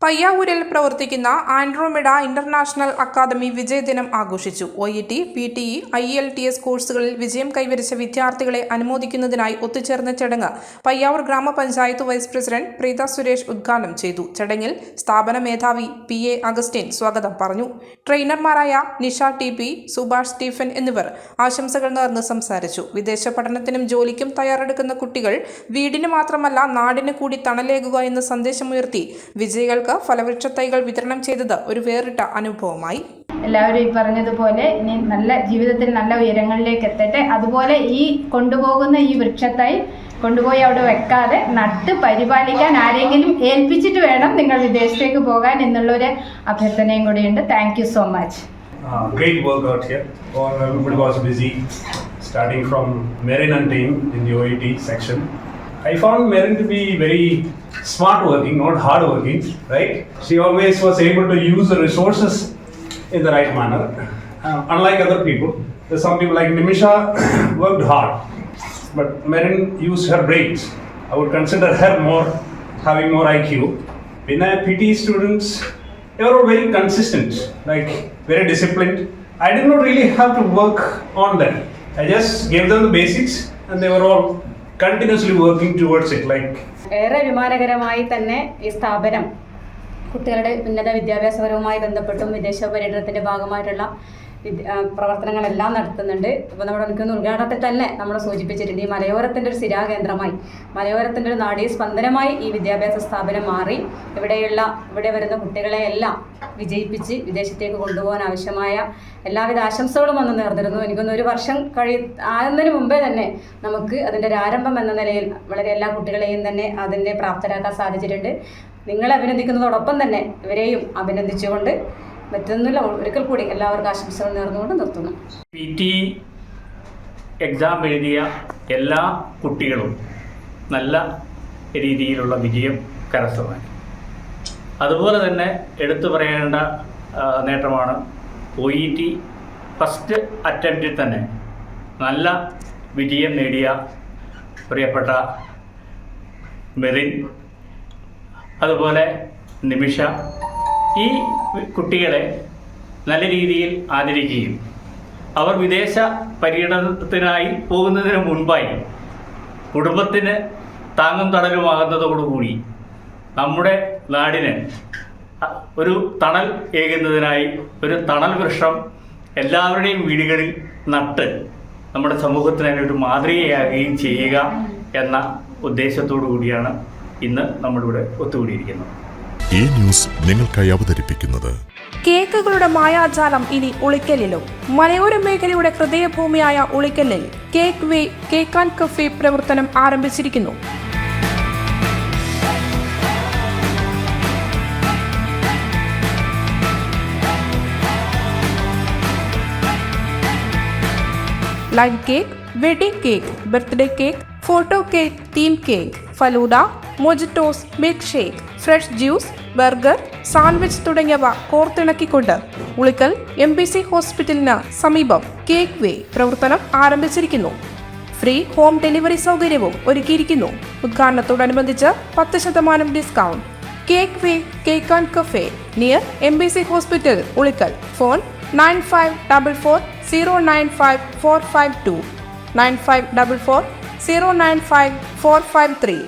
പയ്യാവൂരിൽ പ്രവർത്തിക്കുന്ന ആൻഡ്രോമെഡ international academy വിജയദിനം ആഘോഷിച്ചു. OET, PTE, IELTS കോഴ്സുകളിൽ വിജയം കൈവരിച്ച വിദ്യാർത്ഥികളെ അനുമോദിക്കുന്നതിനായി ഒത്തുചേർന്ന ചടങ്ങ് പയ്യാവൂർ ഗ്രാമപഞ്ചായത്ത് വൈസ് പ്രസിഡന്റ് പ്രീത സുരേഷ് ഉദ്ഘാടനം ചെയ്തു. ചടങ്ങിൽ സ്ഥാപന മേധാവി PA അഗസ്റ്റിൻ സ്വാഗതം പറഞ്ഞു. ട്രെയിനർമാരായ നിഷ TP, സുഭാഷ് സ്റ്റീഫൻ എന്നിവർ ആശംസകൾ നേർന്ന് സംസാരിച്ചു. വിദേശ പഠനത്തിനും ജോലിക്കും തയ്യാറെടുക്കുന്ന കുട്ടികൾ വീടിന് മാത്രമല്ല നാടിന് കൂടി തണലേകുക എന്ന സന്ദേശമുയർത്തി വിജയികൾക്ക് ഫലവൃക്ഷ തൈകൾ വിതരണം ചെയ്തത് ഒരു വേറിട്ട അനുഭവമായി. എല്ലാവരും ഈ പറഞ്ഞതുപോലെ ഇനി നല്ല ജീവിതത്തിൽ നല്ല ഉയരങ്ങളിലേക്ക് എത്തട്ടെ. അതുപോലെ ഈ കൊണ്ടുപോകുന്ന ഈ വൃക്ഷത്തൈ കൊണ്ടുപോയി അവിടെ വെക്കാതെ നട്ട് പരിപാലിക്കാൻ ആരെങ്കിലും ഏൽപ്പിച്ചിട്ട് വേണം നിങ്ങൾ വിദേശത്തേക്ക് പോകാൻ എന്നുള്ളൊരു അഭ്യർത്ഥനയും കൂടിയുണ്ട്. Thank you so much. Great work out here. Everybody was busy, starting from Merin and team in the OET section. I found Merin to be very smart working, not hard working, right? She always was able to use the resources in the right manner. Unlike other people, there's some people like Nimisha worked hard, but Merin used her brains. I would consider her more having more IQ. When PT students, they were all very consistent, like very disciplined. I did not really have to work on them. I just gave them the basics and they were all continuously working towards it. Like ഏറെ അഭിമാനകരമായി തന്നെ ഈ സ്ഥാപനം കുട്ടികളുടെ ഉന്നത വിദ്യാഭ്യാസപരവുമായി ബന്ധപ്പെട്ടും വിദേശ പര്യടനത്തിൻ്റെ ഭാഗമായിട്ടുള്ള പ്രവർത്തനങ്ങളെല്ലാം നടത്തുന്നുണ്ട്. ഇപ്പോൾ നമ്മുടെ എനിക്കൊന്ന് ഉദ്ഘാടനത്തിൽ തന്നെ നമ്മൾ സൂചിപ്പിച്ചിട്ടുണ്ട്, ഈ മലയോരത്തിൻ്റെ ഒരു സ്ഥിരാകേന്ദ്രമായി, മലയോരത്തിൻ്റെ ഒരു നാഡീ സ്പന്ദനമായി ഈ വിദ്യാഭ്യാസ സ്ഥാപനം മാറി ഇവിടെ വരുന്ന കുട്ടികളെ എല്ലാം വിജയിപ്പിച്ച് വിദേശത്തേക്ക് കൊണ്ടുപോകാൻ ആവശ്യമായ എല്ലാവിധ ആശംസകളും വന്ന് നേർന്നിരുന്നു. എനിക്കൊന്ന് ഒരു വർഷം ആകുന്നതിന് മുമ്പേ തന്നെ നമുക്ക് അതിൻ്റെ ഒരു ആരംഭം എന്ന നിലയിൽ വളരെ എല്ലാ കുട്ടികളെയും തന്നെ അതിനെ പ്രാപ്തരാക്കാൻ സാധിച്ചിട്ടുണ്ട്. നിങ്ങളെ അഭിനന്ദിക്കുന്നതോടൊപ്പം തന്നെ ഇവരെയും അഭിനന്ദിച്ചുകൊണ്ട് മറ്റൊന്നുമില്ല, ഒരിക്കൽ കൂടി എല്ലാവർക്കും ആശംസകൾ നേർന്നുകൊണ്ട് നിർത്തുന്നു. PT എക്സാം എഴുതിയ എല്ലാ കുട്ടികളും നല്ല രീതിയിലുള്ള വിജയം കരസ്ഥമാക്കി. അതുപോലെ തന്നെ എടുത്തു പറയേണ്ട നേട്ടമാണ് OET ഫസ്റ്റ് അറ്റംപ്റ്റിൽ തന്നെ നല്ല വിജയം നേടിയ പ്രിയപ്പെട്ട മെറിൻ, അതുപോലെ നിമിഷ. ഈ കുട്ടികളെ നല്ല രീതിയിൽ ആദരിക്കുകയും അവർ വിദേശ പര്യടനത്തിനായി പോകുന്നതിന് മുൻപായി കുടുംബത്തിന് താങ്ങും തണലുമാകുന്നതോടുകൂടി നമ്മുടെ നാടിന് ഒരു തണൽ ഏകുന്നതിനായി ഒരു തണൽ വൃക്ഷം എല്ലാവരുടെയും വീടുകളിൽ നട്ട് നമ്മുടെ സമൂഹത്തിന് ഒരു മാതൃകയാകുകയും ചെയ്യുക എന്ന ഉദ്ദേശത്തോടു കൂടിയാണ് ഇന്ന് നമ്മളിവിടെ ഒത്തുകൂടിയിരിക്കുന്നത്. ഈ ന്യൂസ് നിങ്ങൾക്കായി അവതരിപ്പിക്കുന്നത് കേക്കുകളുടെ മായാജാലം ഇനി ഉളിക്കലിലും. മലയോര മേഖലയുടെ ഹൃദയഭൂമിയായ ഉളിക്കലിൽ cake way cake and cafe പ്രവർത്തനം ആരംഭിച്ചിരിക്കുന്നു. Live cake, wedding cake, birthday cake, photo cake, theme cake, falooda, mojitos, milk shake, fresh juice, burger, sandwich തുടങ്ങിയവ കോർത്തിണക്കിക്കൊണ്ട് ഉളിക്കൽ MBC ഹോസ്പിറ്റലിന് സമീപം കേക്ക് വേ പ്രവർത്തനം ആരംഭിച്ചിരിക്കുന്നു. ഫ്രീ ഹോം ഡെലിവറി സൗകര്യവും ഒരുക്കിയിരിക്കുന്നു. ഉദ്ഘാടനത്തോടനുബന്ധിച്ച് 10% discount. Cake way cake and cafe near MBC hospital Ulikkal. Phone 9544095452, 9544095453.